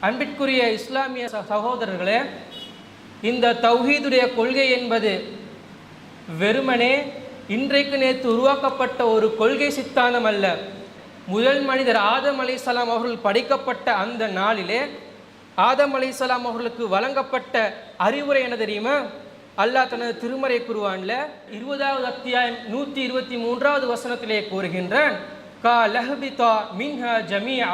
அன்பிற்குரிய இஸ்லாமிய சகோதரர்களே, இந்த தௌஹீதுடைய கொள்கை என்பது வெறுமனே இன்றைக்கு நேற்று உருவாக்கப்பட்ட ஒரு கொள்கை சித்தாந்தம் அல்ல. முதல் மனிதர் ஆதம் அலைஹிஸ்ஸலாம் அவர்கள் படைக்கப்பட்ட அந்த நாளிலே ஆதம் அலைஹிஸ்ஸலாம் அவர்களுக்கு வழங்கப்பட்ட அறிவுரை என்ன தெரியுமா? அல்லாஹ் தனது திருமறை குர்ஆன்ல 20வது அத்தியாயம் 123வது வசனத்திலே கூறுகின்றான், காலஹ்பிதா மின்ஹா ஜமீஆ,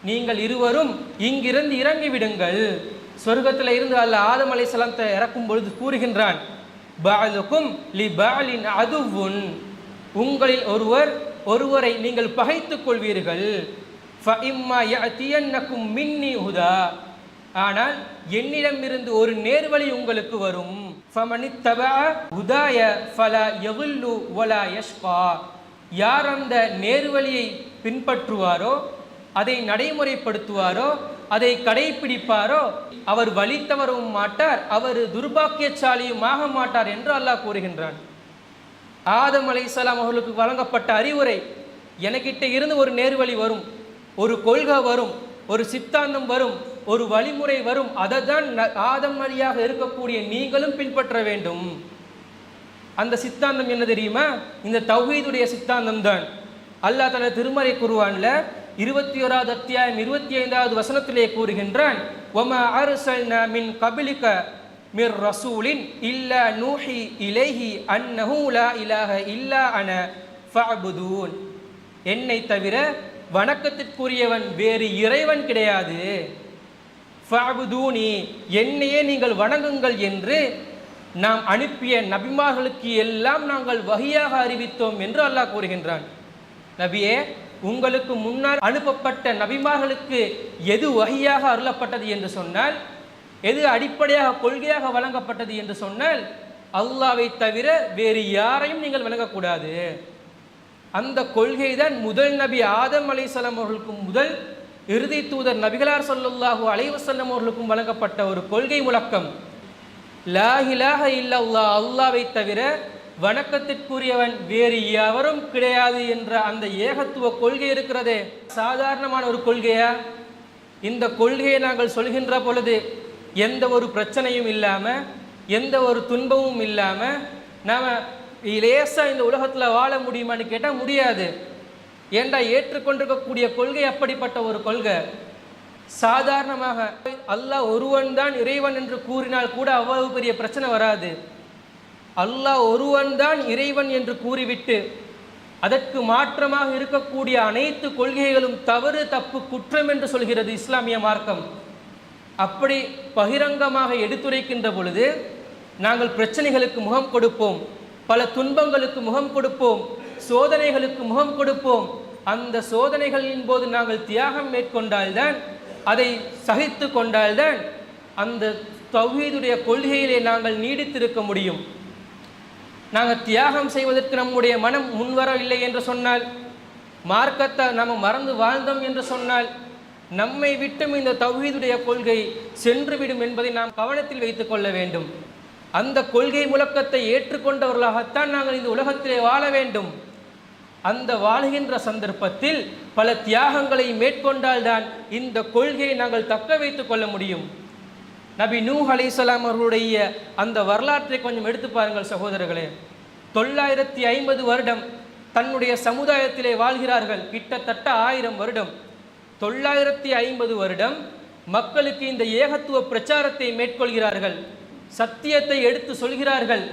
நீங்கள் இருவரும் இங்கிருந்து இறங்கி விடுங்கள். சொர்க்கத்தில் இருந்து அல்லாஹ் ஆதம் அலைஹிஸ்ஸலாத்தை இறக்கும் பொழுது கூறுகின்றான், பஅலுக்கும் லிபஅலின் அதுவுன், உங்களில் ஒருவரை நீங்கள் பகைத்துக் கொள்வீர்கள். ஃபஇம்மா யஅதியன்னகும் மின்னி ஹுதா, ஆனால் என்னிடமிருந்து ஒரு நேர்வழி உங்களுக்கு வரும். ஃபமனித்தபஅ ஹுதாய ஃபலா யضில்லு வலா யஷ்கா, யார் அந்த நேர்வழியை பின்பற்றுவாரோ, அதை நடைமுறைப்படுத்துவாரோ, அதை கடைபிடிப்பாரோ, அவர் வழி தவறவும் மாட்டார், அவர் துர்பாக்கியசாலியும் ஆக மாட்டார் என்று அல்லாஹ் கூறுகின்றான். ஆதம் அலைஹிஸ்ஸலாம் அவர்களுக்கு வழங்கப்பட்ட அறிவுரை, எனக்கிட்ட இருந்து ஒரு நேர்வழி வரும், ஒரு கொள்கை வரும், ஒரு சித்தாந்தம் வரும், ஒரு வழிமுறை வரும், அதை தான் ஆதம் வழியாக இருக்கக்கூடிய நீங்களும் பின்பற்ற வேண்டும். அந்த சித்தாந்தம் என்ன தெரியுமா? இந்த தௌஹீதுடைய சித்தாந்தம் தான். அல்லாஹ் தனது திருமறை குர்ஆன்ல 21வது அத்தியாயம் 25வது வசனத்திலே கூறுகின்றான், வமா அர்ஸல்னா மின் கப்லிக மிர் ரசூலின் இல்லா நூஹி இலைஹி அன்னஹு லா இலாஹ இல்லா அன ஃபஅபுதூன், என்னை தவிர வணக்கத்திற்குரியவன் வேறு இறைவன் கிடையாது. ஃபஅபுதூனி, என்னையே நீங்கள் வணங்குங்கள் என்று நாம் அனுப்பிய நபிமார்களுக்கு எல்லாம் நாங்கள் வஹியாக அறிவித்தோம் என்று அல்லாஹ் கூறுகின்றான். நபியே, உங்களுக்கு முன்னால் அனுப்பப்பட்ட நபிமார்களுக்கு எது வஹியாக அருளப்பட்டது என்று சொன்னால், எது அடிப்படையாக கொள்கையாக வழங்கப்பட்டது என்று சொன்னால், அல்லாஹ்வை தவிர வேறு யாரையும் நீங்கள் வணங்கக்கூடாது. அந்த கொள்கை தான் முதல் நபி ஆதம் அலைஹிஸ்ஸலாம் அவர்களுக்கும் முதல் இறுதி தூதர் நபிகளார் ஸல்லல்லாஹு அலைஹி வஸல்லம் அவர்களுக்கும் வழங்கப்பட்ட ஒரு கொள்கை முழக்கம். லா இலாஹ இல்லல்லாஹ், அல்லாஹ்வை தவிர வணக்கத்திற்குரியவன் வேறு எவரும் கிடையாது என்ற அந்த ஏகத்துவ கொள்கை இருக்கிறதே, சாதாரணமான ஒரு கொள்கையா? இந்த கொள்கையை நாங்கள் சொல்கின்ற பொழுது எந்த ஒரு பிரச்சனையும் இல்லாமல், எந்த ஒரு துன்பமும் இல்லாமல் நாம் லேசாக இந்த உலகத்தில் வாழ முடியுமான்னு கேட்டால் முடியாது. ஏண்டா, ஏற்றுக்கொண்டிருக்கக்கூடிய கொள்கை அப்படிப்பட்ட ஒரு கொள்கை. சாதாரணமாக அல்லாஹ் ஒருவன் தான் இறைவன் என்று கூறினால் கூட அவ்வளவு பெரிய பிரச்சனை வராது. அல்லாஹ் ஒருவன் தான் இறைவன் என்று கூறிவிட்டு அதற்கு மாற்றமாக இருக்கக்கூடிய அனைத்து கொள்கைகளும் தவறு, தப்பு, குற்றம் என்று சொல்கிறது இஸ்லாமிய மார்க்கம். அப்படி பகிரங்கமாக எடுத்துரைக்கின்ற பொழுது நாங்கள் பிரச்சனைகளுக்கு முகம் கொடுப்போம், பல துன்பங்களுக்கு முகம் கொடுப்போம், சோதனைகளுக்கு முகம் கொடுப்போம். அந்த சோதனைகளின் போது நாங்கள் தியாகம் மேற்கொண்டால்தான், அதை சகித்து கொண்டால்தான் அந்த தௌஹீதுடைய கொள்கையிலே நாங்கள் நீடித்திருக்க முடியும். நாங்கள் தியாகம் செய்வதற்கு நம்முடைய மனம் முன்வரவில்லை என்று சொன்னால், மார்க்கத்தை நாம் மறந்து வாழ்ந்தோம் என்று சொன்னால், நம்மை விட்டும் இந்த தௌஹீதுடைய கொள்கை சென்றுவிடும் என்பதை நாம் கவனத்தில் வைத்துக் கொள்ள வேண்டும். அந்த கொள்கை முழக்கத்தை ஏற்றுக்கொண்டவர்களாகத்தான் நாங்கள் இந்த உலகத்திலே வாழ வேண்டும். அந்த வாழ்கின்ற சந்தர்ப்பத்தில் பல தியாகங்களை மேற்கொண்டால்தான் இந்த கொள்கையை நாங்கள் தக்க வைத்துக் கொள்ள முடியும். நபி நூஹ் அலைஹிஸ்ஸலாம் அவர்களுடைய அந்த வரலாற்றை கொஞ்சம் எடுத்து பாருங்கள் சகோதரர்களே. 950 வருடம் தன்னுடைய சமுதாயத்திலே வாழ்கிறார்கள், கிட்டத்தட்ட 1000 வருடம். 950 வருடம் மக்களுக்கு இந்த ஏகத்துவ பிரச்சாரத்தை மேற்கொள்கிறார்கள், சத்தியத்தை எடுத்து சொல்கிறார்கள்.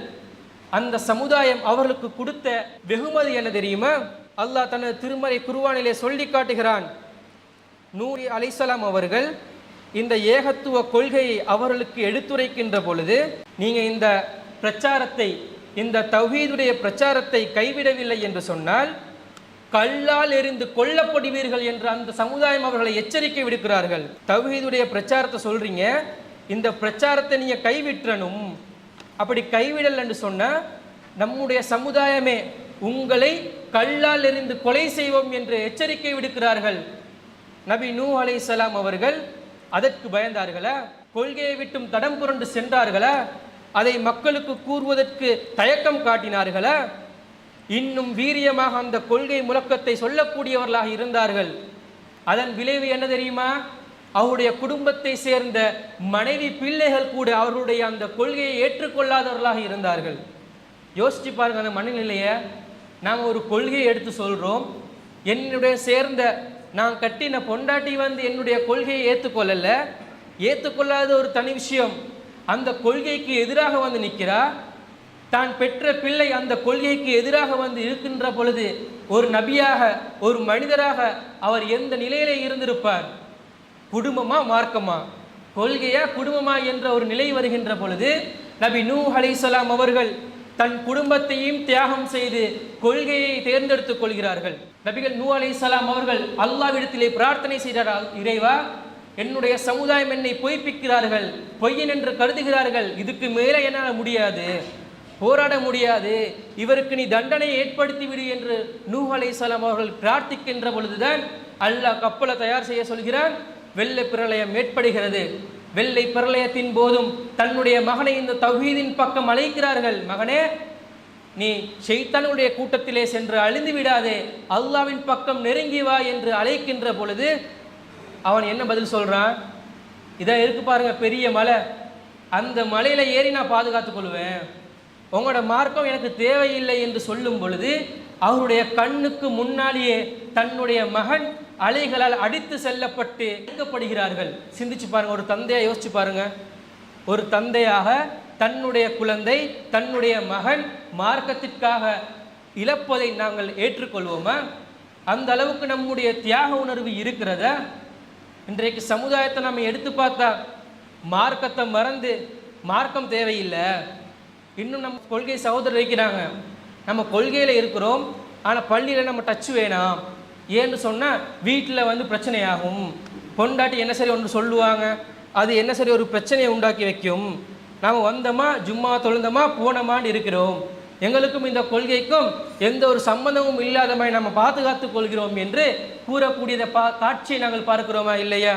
அந்த சமுதாயம் அவர்களுக்கு கொடுத்த வெகுமதி என்ன தெரியுமா? அல்லாஹ் தனது திருமறை குர்ஆனிலே சொல்லி காட்டுகிறான். நூஹ் அலைஹிஸ்ஸலாம் அவர்கள் இந்த ஏகத்துவ கொள்கையை அவர்களுக்கு எடுத்துரைக்கின்ற பொழுது, நீங்கள் இந்த பிரச்சாரத்தை, இந்த தௌஹீதுடைய பிரச்சாரத்தை கைவிடவில்லை என்று சொன்னால் கல்லால் எறிந்து கொல்லப்படுவீர்கள் என்று அந்த சமுதாயம் அவர்களை எச்சரிக்கை விடுக்கிறார்கள். தௌஹீதுடைய பிரச்சாரத்தை சொல்றீங்க, இந்த பிரச்சாரத்தை நீங்கள் கைவிற்றணும். அப்படி கைவிடல் என்று சொன்னால் நம்முடைய சமுதாயமே உங்களை கல்லால் எறிந்து கொலை செய்வோம் என்று எச்சரிக்கை விடுக்கிறார்கள். நபி நூஹ் அலைஹிஸ்ஸலாம் அவர்கள் அதற்கு பயந்தார்களா? கொள்கையை விட்டும் தடம் புரண்டு சென்றார்களா? அதை மக்களுக்கு கூறுவதற்கு தயக்கம் காட்டினார்களா? இன்னும் வீரியமாக அந்த கொள்கை முழக்கத்தை சொல்லக்கூடியவர்களாக இருந்தார்கள். அதன் விளைவு என்ன தெரியுமா? அவருடைய குடும்பத்தை சேர்ந்த மனைவி பிள்ளைகள் கூட அவர்களுடைய அந்த கொள்கையை ஏற்றுக்கொள்ளாதவர்களாக இருந்தார்கள். யோசிச்சு பாருங்க அந்த மனநிலையை. நாம் ஒரு கொள்கையை எடுத்து சொல்கிறோம், என்னுடைய சேர்ந்த நான் கட்டின பொண்டாட்டி என்னுடைய கொள்கையை ஏற்றுக்கொள்ளாத ஒரு தனி விஷயம். அந்த கொள்கைக்கு எதிராக நிற்கிறா. தான் பெற்ற பிள்ளை அந்த கொள்கைக்கு எதிராக இருக்கின்ற பொழுது ஒரு நபியாக ஒரு மனிதராக அவர் எந்த நிலையிலே இருந்திருப்பார்? குடும்பமா மார்க்கமா, கொள்கையா குடும்பமா என்ற ஒரு நிலை வருகின்ற பொழுது நபி நூஹ் அலைஹிஸ்ஸலாம் அவர்கள் தன் குடும்பத்தையும் தியாகம் செய்து கொள்கையை தேர்ந்தெடுத்துக் கொள்கிறார்கள். நபிகள் நூஹ் அலைஹிஸ்ஸலாம் அவர்கள் அல்லாஹ்விடத்திலே பிரார்த்தனை செய்கிறார்கள், இறைவா என்னுடைய சமுதாயம் என்னை பொய்ப்பிக்கிறார்கள், பொய்யன் என்று கருதுகிறார்கள், இதுக்கு மேலே என்னால் முடியாது, போராட முடியாது, இவருக்கு நீ தண்டனை ஏற்படுத்தி விடு என்று நூஹ் அலைஹிஸ்ஸலாம் அவர்கள் பிரார்த்திக்கின்ற பொழுதுதான் அல்லாஹ் கப்பலை தயார் செய்ய சொல்கிறான். வெள்ளை பிரளயம் ஏற்படுகிறது. வெள்ளை பிரளயத்தின் போதும் தன்னுடைய மகனை இந்த தௌஹீதின் பக்கம் அழைக்கிறார்கள். மகனே, நீ ஷைத்தானுடைய கூட்டத்திலே சென்று அழிந்து விடாதே, அல்லாஹ்வின் பக்கம் நெருங்கி வா என்று அழைக்கின்ற பொழுது அவன் என்ன பதில் சொல்றான்? இதை இருக்கு பாருங்க, பெரிய மலை, அந்த மலையில ஏறி நான் பாதுகாத்துக் கொள்வேன், உங்களோட மார்க்கம் எனக்கு தேவையில்லை என்று சொல்லும் பொழுது அவருடைய கண்ணுக்கு முன்னாலேயே தன்னுடைய மகன் அலைகளால் அடித்து செல்லப்பட்டு இழக்கப்படுகிறார்கள். சிந்திச்சு பாருங்க, ஒரு தந்தையா யோசிச்சு பாருங்க. ஒரு தந்தையாக தன்னுடைய குழந்தை தன்னுடைய மகன் மார்க்கத்திற்காக இழப்பதை நாங்கள் ஏற்றுக்கொள்வோமா? அந்த அளவுக்கு நம்முடைய தியாக உணர்வு இருக்கிறதா? இன்றைக்கு சமுதாயத்தை நம்ம எடுத்து பார்த்தா மார்க்கத்தை மறந்து மார்க்கம் தேவையில்லை, இன்னும் நம்ம கொள்கை சகோதரர் வைக்கிறாங்க, நம்ம கொள்கையில் இருக்கிறோம் ஆனால் பள்ளியில் நம்ம டச் வேணாம், ஏன்னு சொன்னால் வீட்டில் பிரச்சனையாகும், பொண்டாட்டி என்ன சரி ஒன்று சொல்லுவாங்க, அது என்ன சரி ஒரு பிரச்சனையை உண்டாக்கி வைக்கும், நாம் வந்தோமா ஜும்மா தொழுந்தோமா போனோமான்னு இருக்கிறோம், எங்களுக்கும் இந்த கொள்கைக்கும் எந்த ஒரு சம்பந்தமும் இல்லாத மாதிரி நம்ம பாதுகாத்துக் கொள்கிறோம் என்று கூறக்கூடியதை காட்சியை நாங்கள் பார்க்கிறோமா இல்லையா?